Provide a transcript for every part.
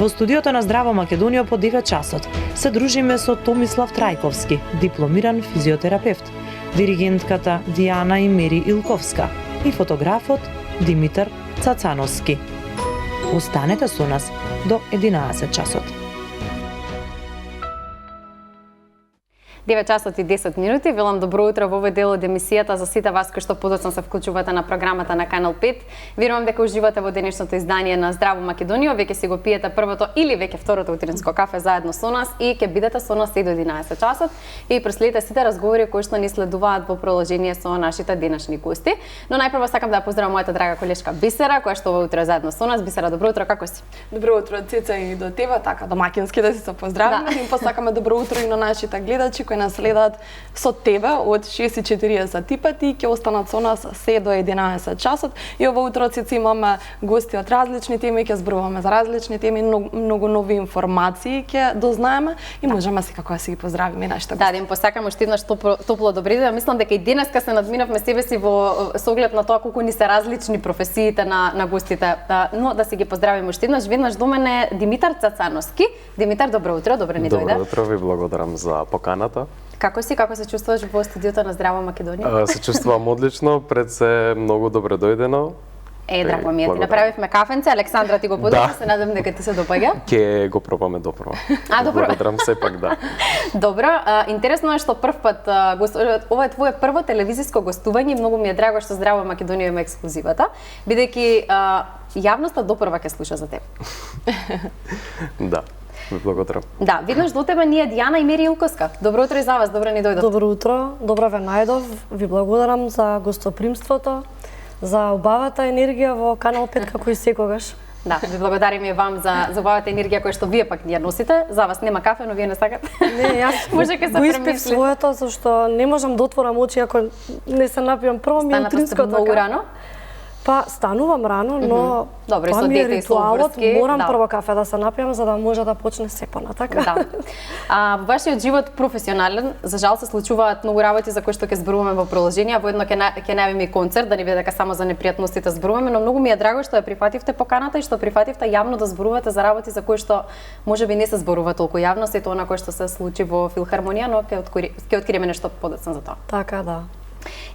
Во студиото на Здраво Македонија по 9 часот се дружиме со Томислав Трајковски, дипломиран физиотерапевт, диригентката Дијана и Мери Илковска и фотографот Димитар Цацановски. Останете со нас до 11 часот. 9 часот и 10 минути. Велам добро утро во овој дел од емисијата за сите вас кои што подоцна се вклучувате на програмата на Канал 5. Верувам дека уживате во денешното издание на Здраво Македонија. Веќе си го пиете првото или веќе второто утринско кафе заедно со нас и ќе бидете со нас и до 11 часот и проследите сите разговори кои што ни следуваат во продолжение со нашите денешни гости. Но најпрво сакам да ја поздравам мојата драга колешка Бисера, која што ова утро е заедно со нас. Бисера, добро утро, како си? Добро утро, Цеца, и до тебе, така домакински да си се поздравиме. Да. И посакаме добро утро и на нашите гледачи кои нас следат со тебе од 6:40 типати, ќе останат со нас се до 11 часот. И ова утро Цеца имаме гости од различни теми, ќе зборуваме за различни теми, многу нови информации ќе дознаеме и можеме секако да си ги поздравиме нашите гости. Да, им посакам уште еднаш топло добри ден. Мислам дека и денеска се надминавме себе си во со оглед на тоа колку ни се различни професиите на гостите. Но да си ги поздравиме уште еднаш. Веднаш до мене Димитар Цацановски. Димитар, добро утро, добро ни дојде. Добро утро, ви благодарам за поканата. Како си, како се чувствуваш во студиото на Здраво Македонија? Се чувствувам одлично, пред се многу добре дојдено. Драго ми е, ти направивме кафенце, Александра ти го подоцна, се надам дека ти се допаѓа. Ќе го пробаме допро. Благодарам сепак, да. Добро, интересно е што прв пат ова е твое прво телевизиско гостување, многу ми е драго што Здраво Македонија има ексклузивата, бидејќи јавноста допрва ќе слуша за теб. Да. Ви благодарам. Да, веднаш до тебе ние Дијана и Мери Илковска. Добро утро и за вас, добро ни дојдов. Добро утро, добро ве најдов. Ви благодарам за гостопримството, за убавата енергија во Канал 5 како и секогаш. Да, ви благодарим и вам за убавата енергија која што вие пак ја носите. За вас нема кафе, но вие не сакате. Не, јас може ке се го испив своето, зашто не можам да отворам очи ако не се напијам. Прво ми е утринското многу рано. Па станувам рано, но добро, тоа ми е ритуалот, морам да. прво кафе да се напијам за да може да почне се понатака. Да. Во вашиот живот професионален, за жал се случуваат многу работи за кои што ќе зборуваме во продолжение, во едно ќе најавиме и концерт, да не биде дека само за непријатностите зборуваме, но многу ми е драго што ја прифативте поканата и што прифативте јавно да зборувате за работи за кои што можеби не се зборува толку јавно, сето она кое што се случи во Филхармонија, но ќе откриеме нешто подоцна за тоа. Така, да.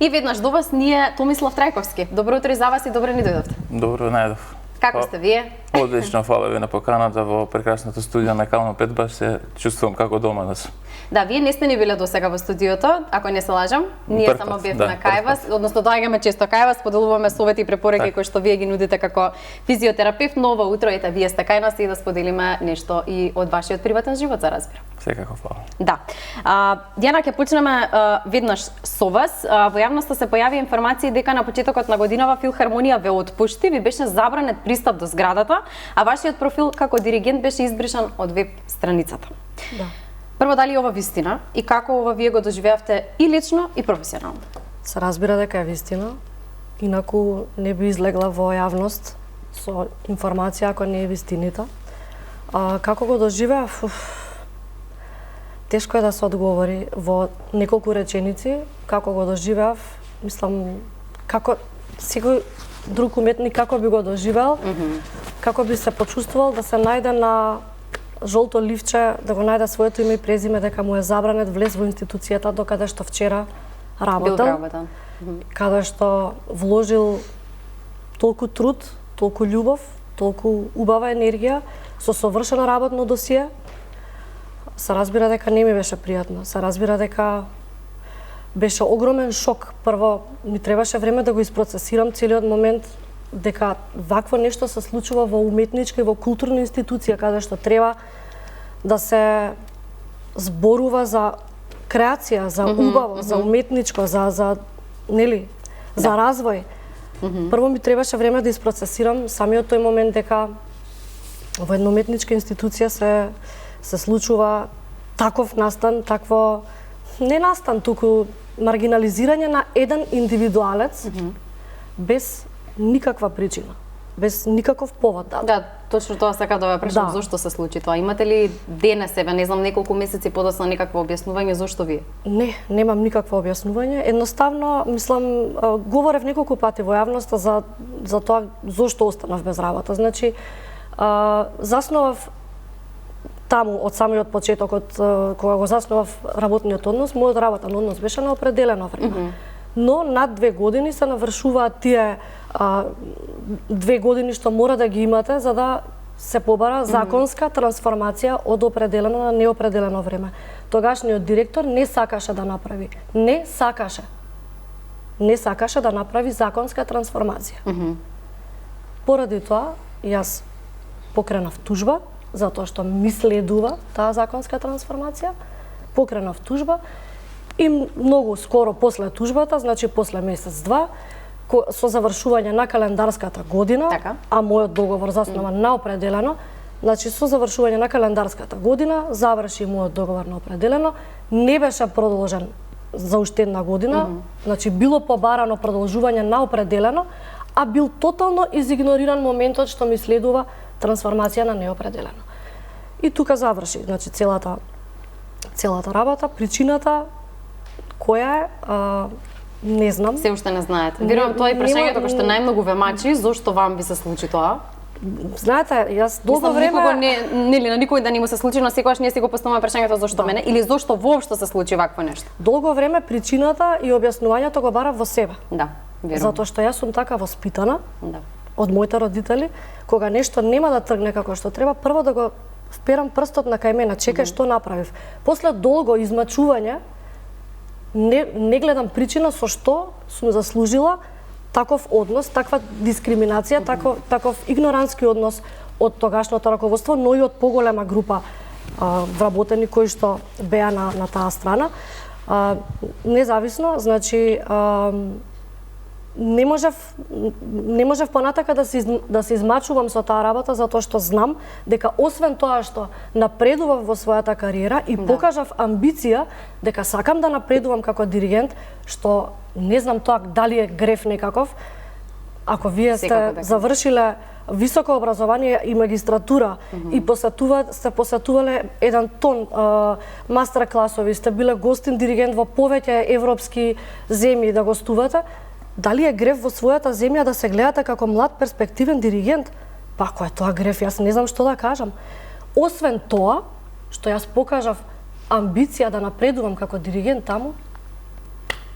И веднаш до вас ние Томислав Трајковски. Добро утро и за вас и добро ни дојдовте. Добро најдов. Како сте вие? Одлично, фала ви на поканата во прекрасното студио на Канал 5, баш се чувствувам како дома да сум. Да, вие не сте ни биле досега во студиото, ако не се лажам. Ние само бевме на кај вас, односно доаѓаме често кај вас, поделуваме совети и препораки кои што вие ги нудите како физиотерапевт, но ова утро ете вие сте кај нас и да споделиме нешто и од вашиот приватен живот, за разбира. Секако, фала. Да. Дијана, ќе почнеме веднаш со вас. Во јавноста се појави информации дека на почетокот на годинава Филхармонија ве отпушти, ви беше забранет пристап до зградата, а вашиот профил како диригент беше избришан од веб страницата. Да. Прво, дали ова вистина и како ова вие го доживеавте и лично и професионално? Се разбира дека е вистина, инаку не би излегла во јавност со информација ако не е вистината. Како го доживеав? Тешко е да се одговори во неколку реченици. Како го доживеав? Мислам, како секој друг уметник како би го доживеал, како би се почувствувал да се најде на жолто ливче, да го најде своето име и презиме, дека му е забранет влез во институцијата докаде што вчера работел, каде што вложил толку труд, толку љубов, толку убава енергија, со совршено работно досие. Се разбира дека не ми беше пријатно, се разбира дека беше огромен шок. Прво, ми требаше време да го isprocesирам целиот момент, дека вакво нешто се случува во уметничка и во културна институција, каде што треба да се зборува за креација, за убаво, за уметничко, за нели, за развој. Прво ми требаше време да isprocesирам самиот тој момент дека во една уметничка институција се случува таков настан, такво не настан, туку маргинализирање на еден индивидуалец без никаква причина, без никаков повод. Да, точно тоа сакав да ве прашам, зошто се случи тоа? Имате ли денес, не знам, неколку месеци подоцна некакво објаснување зошто вие? Не, немам никакво објаснување. Едноставно, мислам, говорев неколку пати во јавноста за тоа зошто останав без работа. Значи, заснував таму од самиот почеток, од кога го заснував работниот однос, мојот работен однос беше на определено време. Но над 2 години се навршуваат тие 2 години што мора да ги имате за да се побара законска трансформација од определено на неопределено време. Тогашниот директор не сакаше да направи. Не сакаше да направи законска трансформација. Поради тоа, јас покренав тужба, затоа што ми следува таа законска трансформација, покренав тужба и многу скоро после тужбата, значи после месец-два, со завршување на календарската година, Така. а мојот договор заснуван на определено, значи со завршување на календарската година, заврши мојот договор на определено, не беше продолжен за уште една година, значи било побарано продолжување на определено, а бил тотално изигнориран моментот што ми следува трансформација на неопределено. И тука заврши, значи целата работа, причината која е, не знам. Се уште не знаете. Верувам тоа е прашањето кој што најмногу ве мачи, зошто вам ви се случи тоа? Знаете, јас долго време Никого нели на никој да не му се случи, но секогаш ние си го поставаме прашањето зошто мене или зошто воопшто се случи вакво нешто. долго време причината и објаснувањето го барав во себе. Да, верувам. Затоа што јас сум така воспитана Да. од моите родители, кога нешто нема да тргне како што треба, прво да го вперам прстот на кај мене, чекај што направив. После долго измачување, не гледам причина со што сум заслужила таков однос, таква дискриминација, таков игнорантски однос од тогашното раководство, но и од поголема група вработени кои што беа на таа страна. Независно, значи не можев понатака да се измачувам со таа работа затоа што знам дека освен тоа што напредував во својата кариера и покажав амбиција дека сакам да напредувам како диригент, што не знам тоа дали е греф некаков, ако вие сте завршиле високо образование и магистратура и сте посетувале еден тон мастер класови, сте биле гостин диригент во повеќе европски земји да гостувате, дали е греф во својата земја да се гледате како млад перспективен диригент? Па ако е тоа греф, јас не знам што да кажам. Освен тоа, што јас покажав амбиција да напредувам како диригент таму,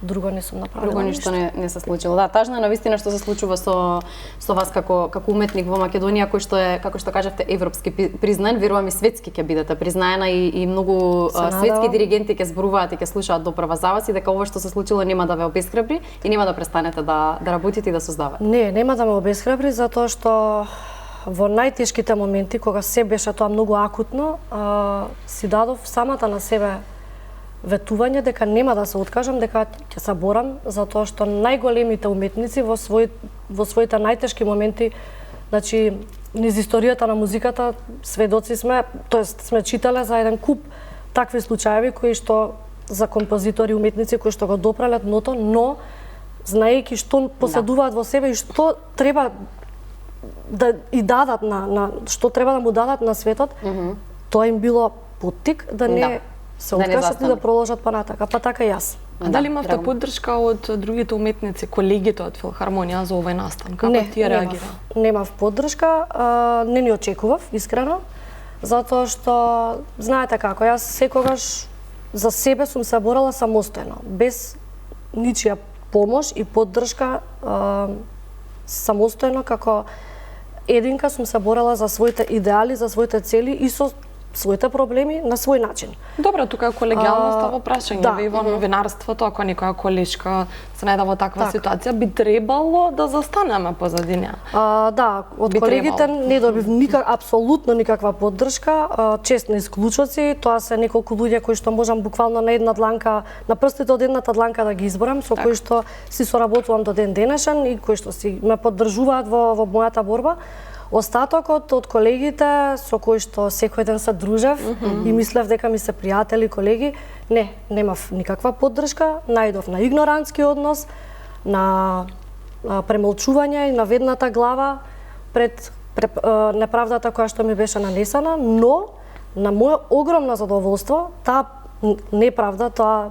друго не сум направила. Друго ништо не се случило. Да, тажно е навистина што се случува со вас како уметник во Македонија, кој што е, како што кажавте, европски признан, верувам и светски ќе бидете признаена и многу светски диригенти ќе зборуваат и ќе слушаат доправа за вас и дека ова што се случило нема да ве обесхрабри и нема да престанете да работите и да создавате. Не, нема да ме обесхрабри затоа што во најтешките моменти кога се беше тоа многу акутно, си дадов самата на себе ветување дека нема да се откажам, дека ќе се борам, затоа што најголемите уметници во своите најтешки моменти, значи низ историјата на музиката сведоци сме, тоест сме читале за еден куп такви случаеви кои што за композитори, уметници кои што го допрале дното, но знаејќи што поседуваат во себе и што треба да и дадат што треба да му дадат на светот, тоа им било поттик да не се откажат и да продолжат понатака, па така и јас. А дали имавте поддршка од другите уметници, колегите од Филхармонија за овој настан? Како тие реагира? Немав поддршка, не ни очекував, искрено, затоа што, знаете како, јас секогаш за себе сум се борала самостојно, без ничија помош и поддршка, самостојно како единка сум се борала за своите идеали, за своите цели и со своите проблеми на свој начин. Добро, тука е колегијалноста во прашање. Ве во новинарството, ако некоја колешка се најде во таква ситуација, би требало да застанеме позади неа. Да, од колегите не добив апсолутно никаква поддршка, честни исклучоци, тоа се неколку луѓе кои што можам буквално на една дланка, на прстите од едната дланка да ги изборам, со кои што си соработувам до ден денешен и кои што си ме поддржуваат во мојата борба. Остатокот од колегите со кои што секој ден се дружев и мислев дека ми се пријатели, колеги, немав никаква поддршка, најдов на игнорантски однос, на премолчување и на ведната глава пред неправдата која што ми беше нанесена, но на моје огромно задоволство, таа неправда, тоа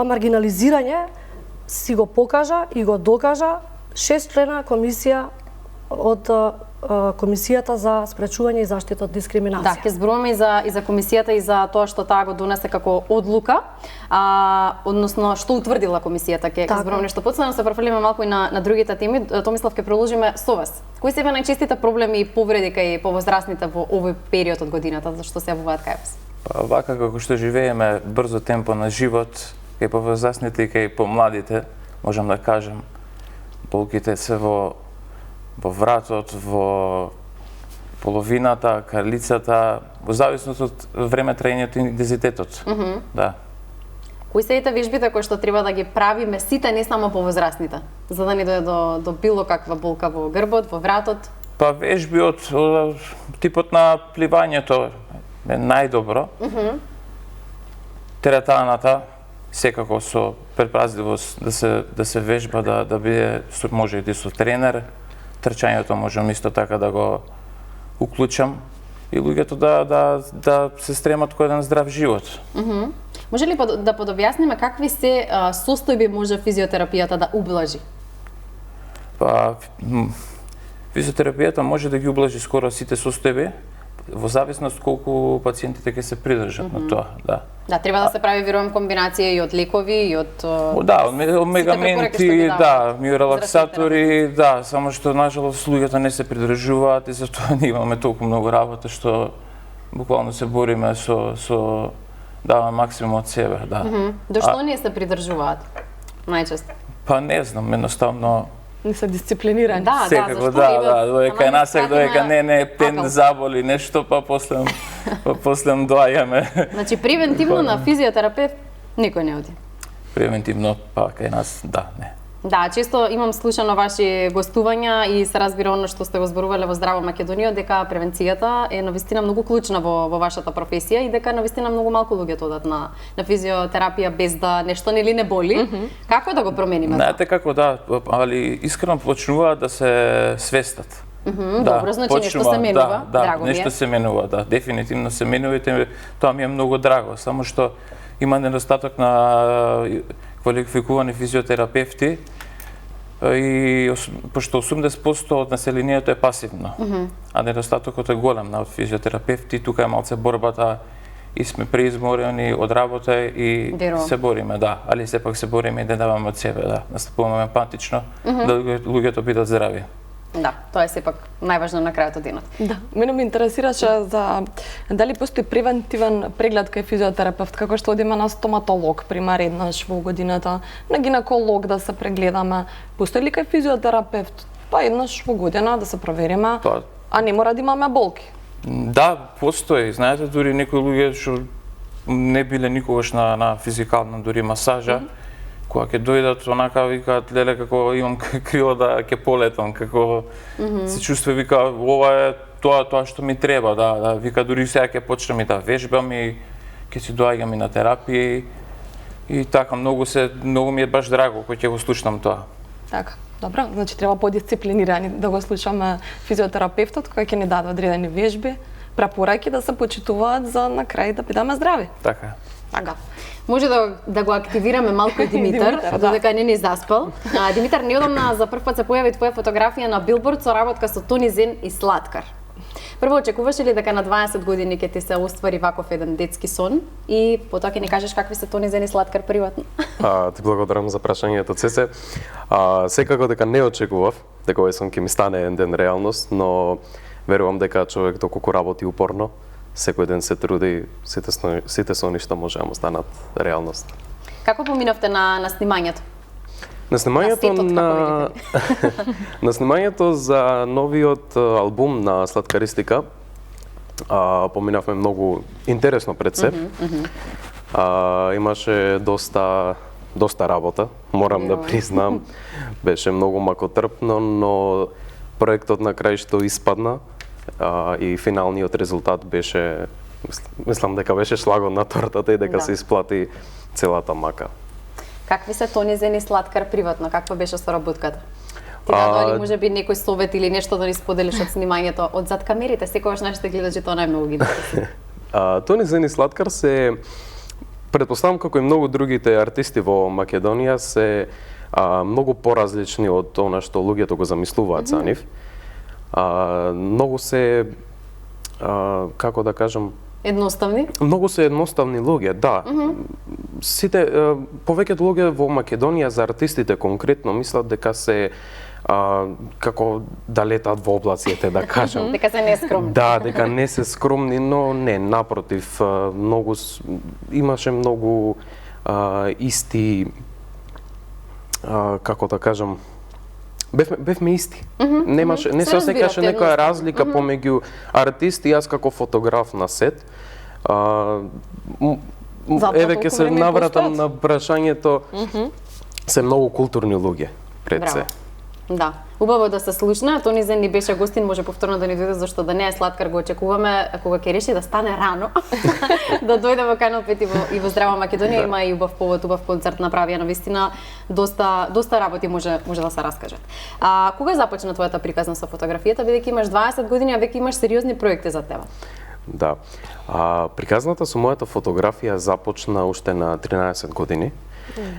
маргинализирање си го покажа и го докажа 6 члена комисија од Комисијата за спречување и заштита од Да, дискриминација. ќе зборуваме и за комисијата и за тоа што таа го донесе како одлука, односно што утврдила комисијата. Ќе зборуваме нешто подсебно, се префрлиме малку и на другите теми. Томислав, ќе продолжиме со вас. Кои се најчестите проблеми и повреди кај повозрастните во овој период од годината, зашто се јавуваат кај вас? Вака како што живееме брзо темпо на живот, кај повозрастните и кај помладите, можам да кажем, болките се во вратот, во половината, карлицата, во зависност од време траењето и интензитетот. Да. Кои се вежбите кои што треба да ги правиме сите, не само повозрастните, за да не дојде до било каква болка во грбот, во вратот? Па вежби од типот на пливањето е најдобро. Теретаната, секако со предпазливост да се вежба, да биде може и со тренер. Трчањето можам исто така да го уклучам и луѓето да се стремат кој еден здрав живот. Може ли да подобјасниме какви се состојби може физиотерапијата да ублажи? Па физиотерапијата може да ги ублажи скоро сите состојби, во зависност колку пациентите ќе се придржат на тоа, да. Да, треба да се прави, верувам, комбинација и од лекови и од да, омегаменти, да, миорелаксатори, да, само што нажалост луѓето не се придржуваат и затоа не имаме толку многу работа што буквално се бориме со дава максимум од себе, да. До што не се придржуваат најчесто? Па не знам, едноставно Не се дисциплинирани. секако, доека насек, доека не, пен заболи нешто, па после доаѓаме. Значи, превентивно на физиотерапевт никој не оди? Превентивно, па кај нас, да, не. Да, често имам слушано ваши гостувања и се разбира оно што сте го зборувале во Здраво Македонија, дека превенцијата е навистина многу клучна во вашата професија и дека навистина многу малку луѓе одат на физиотерапија без да нешто не боли. Како да го промениме? Знаете како, да, али искрено почнуваат да се свестат. Добро, значи нешто се менува, драго ми е. Нешто се менува, да, дефинитивно се менува и тоа ми е многу драго, само што има недостаток на квалификувани физиотерапевти и пошто 80% од населението е пасивно, а недостатокот е голем на физиотерапевти, тука е малце борбата и сме преизморени од работа и се бориме, да, али сепак се бориме и да даваме од себе, да, настапуваме емпатично, да луѓето бидат здрави. Да, тоа е сепак најважно на крајот од денот. Да, мене ме интересираше за дали постои превентивен преглед кај физиотерапевт, како што одиме на стоматолог, пример еднаш во годината, на гинеколог да се прегледаме. Постои ли кај физиотерапевт? Па еднаш во година да се провериме, а не мора да имаме болки. Да, постои. Знаете, дури некои луѓе што не биле никогаш на физикална дури масажа, кога ќе дојдат, онака викаат, леле, како имам крила да ќе полетам, како се чувствува, вика, ова е тоа што ми треба, да, вика, дури сега ќе почнам и да вежбам и ќе си доаѓам и на терапија и така, многу ми е баш драго кој ќе го слушнам тоа. Така, добро, значи треба подисциплинирани да го слушаме физиотерапевтот кој ќе ни даде одредени вежби, препораки да се почитуваат за на крај да бидеме здрави. Така. Така. Може да го активираме малку Димитар, додека не ни заспал. Димитар, неодамна за прв пат се појави твоја фотографија на билборд со работка со Тони Зен и Слаткар. Прво, очекуваше ли дека на 20 години ќе ти се оствари ваков еден детски сон и потоа ќе ни кажеш какви се Тони Зен и Слаткар приватно? Ти благодарам за прашањето, Цеце. Секако дека не очекував дека овој сон ќе ми стане еден ден реалност, но верувам дека човек доколку работи упорно, секој ден се труди, сите сони што може да му станат реалност. Како поминовте на снимањето? На снимањето за новиот албум на Сладкаристика поминавме многу интересно пред се. Имаше доста работа, морам да признам. Беше многу макотрпно, но проектот на крај што испадна и финалниот резултат беше, мислам дека беше шлагот на тортата и дека се исплати целата мака. Какви се Тони Зен и Слаткар приватно? Каква беше соработката? Ти дадоа ли можеби некој совет или нешто да ни споделиш од снимањето од зад камерите? Секогаш нашите гледачи тоа најмногу ги интересува. Тони Зен и Слаткар се, претпоставам како и многу другите артисти во Македонија, се многу поразлични од она што луѓето го замислуваат за нив. Многу се како да кажам, Едноставни? многу се едноставни луѓе, да. Сите повеќето луѓе во Македонија за артистите конкретно мислат дека се како да летат во облаците, да кажам. Дека се нескромни. Да, дека не се скромни, но не, напротив, имаше многу исти како да кажам, бевме исти. Не се осеќаше некоја разлика помеѓу артисти и јас како фотограф на сет. Еве ќе се навратам на прашањето. Се многу културни луѓе пред се. Да. Убаво да се слушна, Тони Зен ни беше гостин, може повторно да ни дојде, зашто да не е Слаткар, го очекуваме кога ќе реши да стане рано, да дојде во Канал 5 и во Здрава Македонија, има и убав повод, убав концерт направија, навистина доста работи може да се раскажат. Кога започна твојата приказна со фотографијата, бидејќи имаш 20 години, а веќе имаш сериозни проекти за тебе? Да. Приказната со мојата фотографија започна уште на 13 години.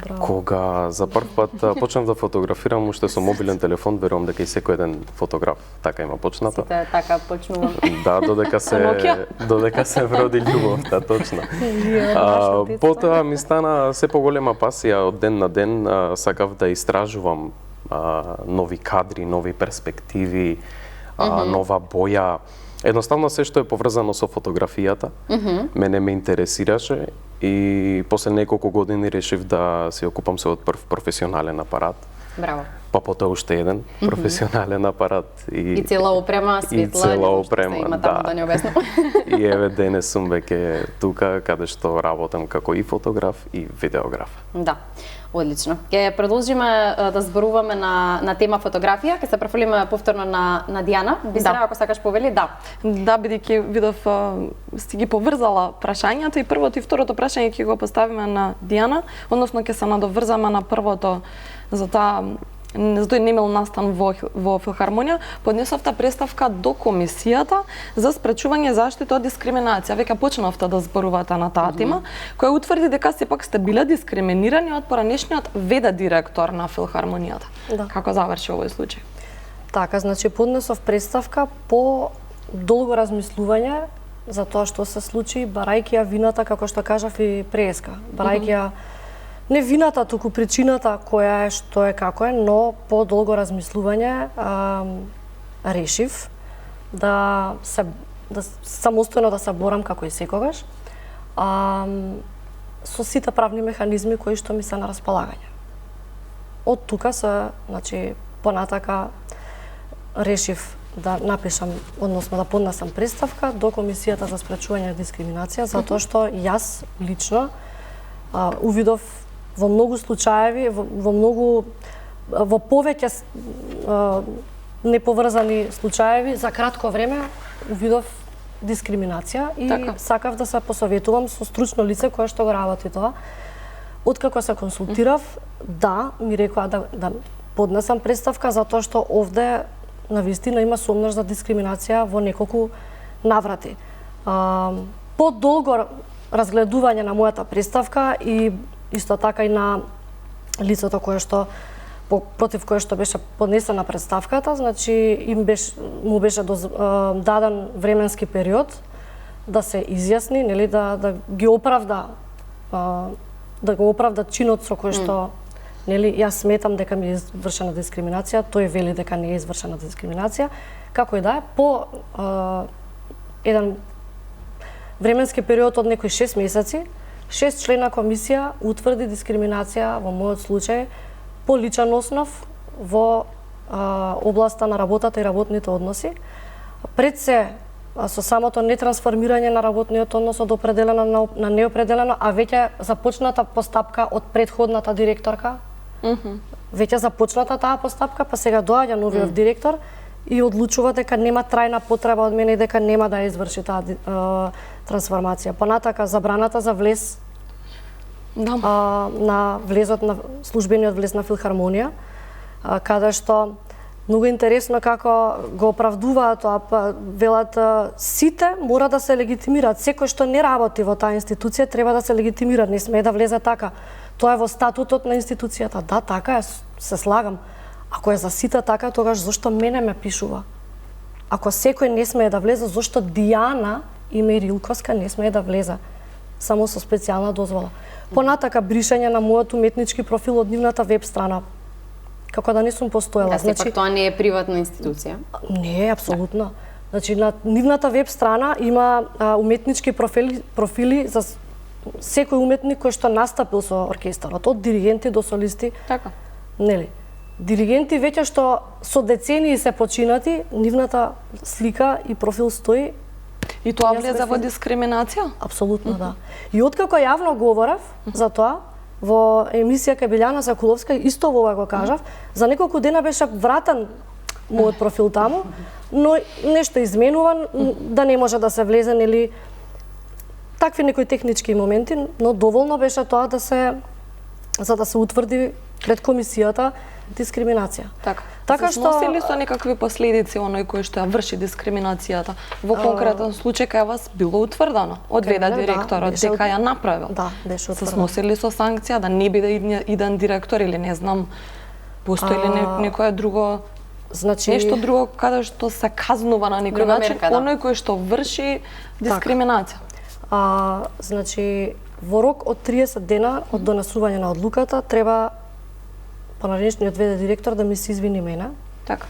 Браво. Кога за прв пат почнав да фотографирам уште со мобилен телефон, верувам дека и секој еден фотограф така има почната. Сите така почнувам. Да, додека се вроди љубовта, точно. Потоа ми стана се поголема пасија од ден на ден, сакав да истражувам нови кадри, нови перспективи, нова боја. Едноставно се што е поврзано со фотографијата, мене ме интересираше и после неколку години решив да се окупам од прв професионален апарат. Браво. Па потоа уште еден професионален апарат И цела опрема, светла, и цела опрема, има таму да не обяснам. И еве денес сум веќе тука каде што работам како и фотограф и видеограф. Да. Одлично. Ќе продолжиме да зборуваме на тема фотографија, ќе се префрлиме повторно на Дијана. Бисера, ако сакаш повели, да. Да, бидејќи видов сте ги поврзала прашањата и првото и второто прашање ќе го поставиме на Дијана, односно ќе се надоврзаме на првото за тој немил настан во филхармонија, поднесовте представка до комисијата за спречување заштита од дискриминација. Веќе почнавте да зборувате на таа тема, која утврди дека сепак сте биле дискриминирани од поранешниот ВД директор на филхармонијата. Да. Како заврши овој случај? Така, значи поднесов представка по долго размислување за тоа што се случи, барајќи ја вината, како што кажав и преска, барајќи ја не вината, туку причината која е, што е, како е, но по долго размислување решив да самостојно да се борам како и секогаш, со сите правни механизми кои што ми се на располагање. Од тука значи, понатака решив да напишам, односно да поднесам представка до Комисијата за спречување дискриминација, затоа што јас лично увидов во многу случаеви, во повеќе неповрзани случаеви за кратко време увидов дискриминација и сакав да се посоветувам со стручно лице кое што го работи тоа. Откако се консултирав, да, ми рекоа да поднесам представка затоа што овде навистина има сомнеш за дискриминација во неколку наврати. По долго разгледување на мојата представка и исто така и на лицето кое што против кое што беше поднесена представката, значи му беше даден временски период да се изјасни, нели да ги оправда да го оправда чинот со кој што нели јас сметам дека ми е извршена дискриминација, тој вели дека не е извршена дискриминација, како и да е, по еден временски период од некои 6 месеци, 6 члена комисија утврди дискриминација во мојот случај по личен основ во областа на работата и работните односи. Пред се со самото нетрансформирање на работниот однос од определено на неопределено, а веќе започната постапка од предходната директорка. Веќе започната таа постапка, па сега доаѓа новиот директор и одлучува дека нема трајна потреба од мене и дека нема да изврши таа трансформација. Понатака забраната за влез на влезот на службениот влез на филхармонија, каде што многу интересно како го оправдуваат тоа, па велат сите мора да се легитимираат, секој што не работи во таа институција треба да се легитимира, не смее да влезе така. Тоа е во статутот на институцијата. Да, така е, се слагам. Ако е за сите така, тогаш зошто мене ме пишува? Ако секој не смее да влезе, зошто Дијана и Мери Илковска не смее да влезе само со специјална дозвола. Понатака бришање на мојот уметнички профил од нивната веб страна. Како да не сум постоела. Да, сепак тоа не е приватна институција. Не, апсолутно. Значи, на нивната веб страна има уметнички профили за секој уметник кој што настапил со оркестарот, од диригенти до солисти. Така. Нели? Диригенти веќе што со децении се починати, нивната слика и профил стои. И тоа Јас влезе во дискриминација? Апсолутно, да. И откако јавно говорев за тоа, во емисија кај Билјана Закуловска, исто во ова го кажав, за неколку дена беше вратен мојот профил таму, но нешто изменуван, да не може да се влезе, нели, такви некои технички моменти, но доволно беше тоа да се, за да се утврди пред комисијата дискриминација. Така што носи ли со некакви последици оној кој што ја врши дискриминацијата? Во конкретен случај кај вас било утврдено од ВД директорот дека ја направил. Да, беше утврдено. Се сноси ли со санкција да не биде иден директор или не знам, постои ли некое друго, значи нешто друго каде што се казнува на некој начин оној кој што врши дискриминација? Значи во рок од 30 дена од донесување на одлуката треба понаредниот ВД директор да ми се извини мене. Така.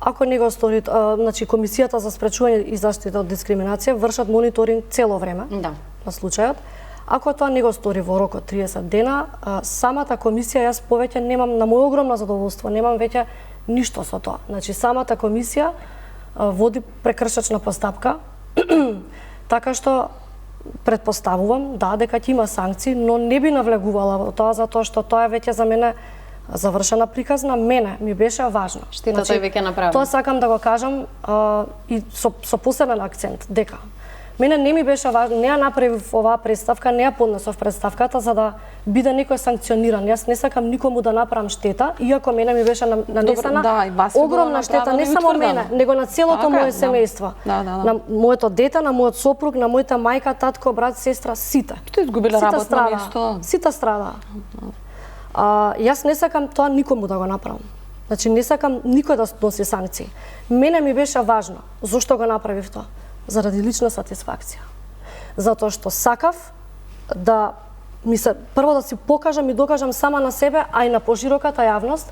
Ако не го стори, значи комисијата за спречување и заштита од дискриминација вршат мониторинг цело време на случајот. Ако тоа не го стори во рок од 30 дена, самата комисија, јас повеќе немам, на моје огромно задоволство, немам веќе ништо со тоа. Значи самата комисија води прекршачна постапка, така што предпоставувам, да, дека ќе има санкции, но не би навлегувала во тоа, затоа што тоа е веќе за мене завршена приказна. Мене ми беше важно. Штетата е веќе направена. Тоа сакам да го кажам и со посебен акцент, дека мене не ми беше важно, не ја направив оваа представка, не ја поднесов представката за да биде некој санкциониран. Јас не сакам никому да направам штета, иако мене ми беше нанесена огромна штета, не само мене, него на целото моје семејство. На моето дете, на мојот сопруг, на мојата мајка, татко, брат, сестра, сите. Што изгубиле работно место? Сите страда. Јас не сакам тоа никому да го направам. Значи не сакам никој да носи санкции. Мене ми беше важно. Зошто го направив тоа? Заради лична сатисфакција. Затоа што сакав да ми се прво да си покажам и докажам сама на себе, а и на пошироката јавност,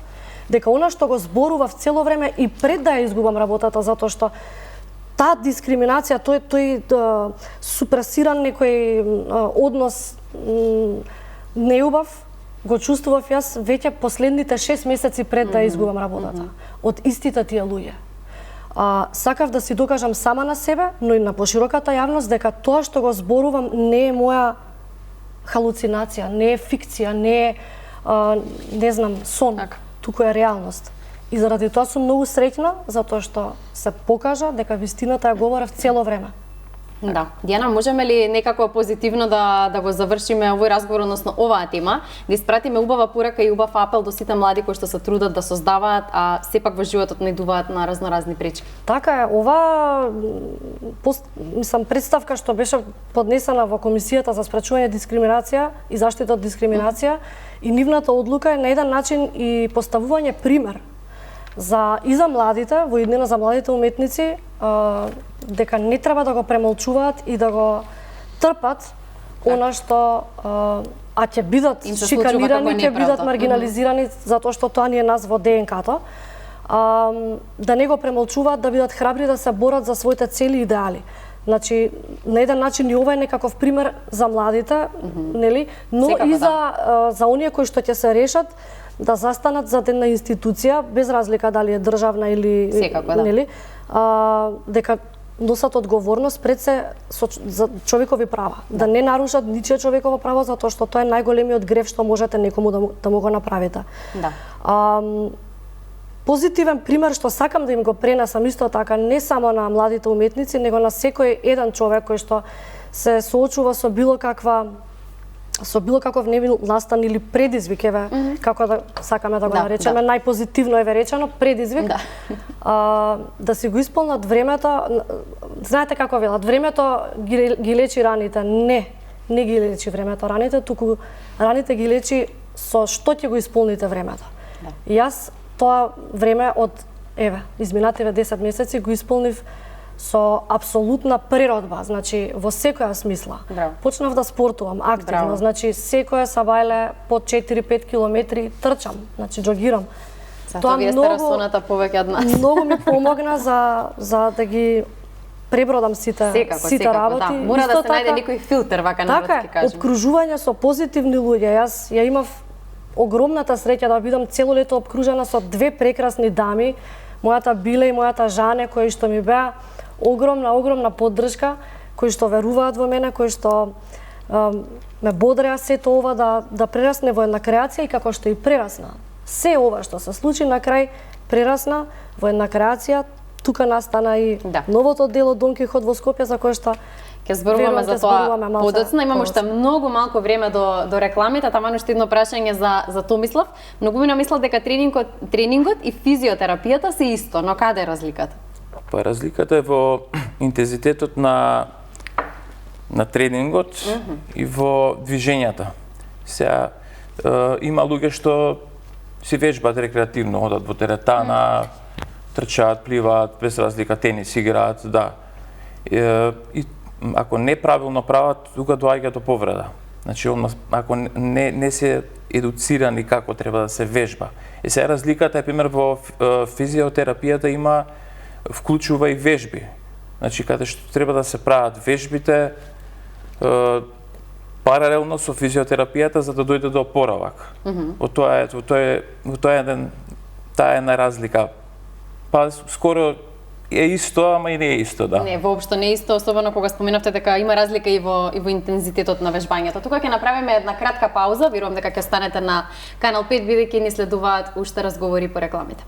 дека она што го зборував цело време и пред да ја изгубам работата, затоа што таа дискриминација, тој супресиран некој однос неубав, го чувствував јас веќе последните 6 месеци пред да изгубам работата од истите тие луѓе. Сакав да си докажам сама на себе, но и на пошироката јавност дека тоа што го зборувам не е моја халуцинација, не е фикција, не е не знам, сон, туку е реалност. И заради тоа сум многу среќна, затоа што се покажа дека вистината ја говорев цело време. Да. Дијана, можеме ли некако позитивно да го завршиме овој разговор, односно оваа тема, да испратиме убава порака и убав апел до сите млади кои што се трудат да создаваат, а сепак во животот наидуваат на разноразни пречки? Така е, ова представка што беше поднесена во Комисијата за спречување дискриминација и заштита од дискриминација и нивната одлука е на еден начин и поставување пример и за младите, во иднина за младите уметници, дека не треба да го премолчуваат и да го трпат она што ќе бидат шиканирани, ќе бидат маргинализирани затоа што тоа ни е нас во ДНК-то, да не го премолчуваат, да бидат храбри да се борат за своите цели и идеали. Значи, на еден начин и ова е некаков пример за младите, нели, но и за оние кои што ќе се решат да застанат зад една институција, без разлика дали е државна или нели, дека носат одговорност пред се за човекови права, да не нарушат ничие човеково право, затоа што тоа е најголемиот грев што можете некому да му го направите. Да. Позитивен пример што сакам да им го пренесам исто така не само на младите уметници, него на секој еден човек кој што се соочува со било каков немил настан или предизвик, еве, како да сакаме да го наречеме, најпозитивно еве речено, предизвик, да си го исполнат времето. Знаете како велат, времето ги лечи раните. Не ги лечи времето раните, туку раните ги лечи со што ќе го исполните времето. Јас тоа време од еве, изминативе 10 месеци го исполнив со апсолутна природба, значи во секоја смисла. Браво. Почнав да спортувам активно, Браво. значи секоја сабајле по 4-5 километри трчам, значи джогирам. Затоа вие сте расоната повеќе од нас. Многу ми помогна за да ги пребродам сите работи. Да. Мора да се најде некој филтер, вака народски Така е, кажем. обкружување со позитивни луѓе. Јас ја имав огромната среќа да бидам цело лето обкружена со две прекрасни дами, мојата Биле и мојата Жане, кои што ми беа огромна поддршка, кои што веруваат во мене, кои што ме бодреа сето ова да прерасне во една креација и како што и прерасна. Се ова што се случи на крај прерасна во една креација. Тука настана и новото дело Дон Кихот во Скопје, за кое што ќе зборуваме за тоа подоцна. Имаме уште многу малку време до рекламите, таму уште едно прашање за Томислав. Многумина мислат дека тренингот и физиотерапијата се исто, но каде е разликата? Па разликата е во интензитетот на тренингот и во движењата. Сега има луѓе што си вежбаат рекреативно, одат во теретана, трчаат, пливаат, без разлика тенис играат, да. И ако неправилно прават, тука доаѓа до повреда. Значи, ако не се едуцирани како треба да се вежба. И сега разликата е, пример, во физиотерапијата вклучува и вежби. Значи, каде што треба да се прават вежбите паралелно со физиотерапијата за да дојде до опоравак. Таа е една разлика. Па скоро е исто, ама и не е исто, да. Не, воопшто не е исто, особено кога споменавте дека има разлика и во интензитетот на вежбањето. Тука ќе направиме една кратка пауза, верувам дека ќе останете на Канал 5 бидејќи ни следуваат уште разговори по рекламите.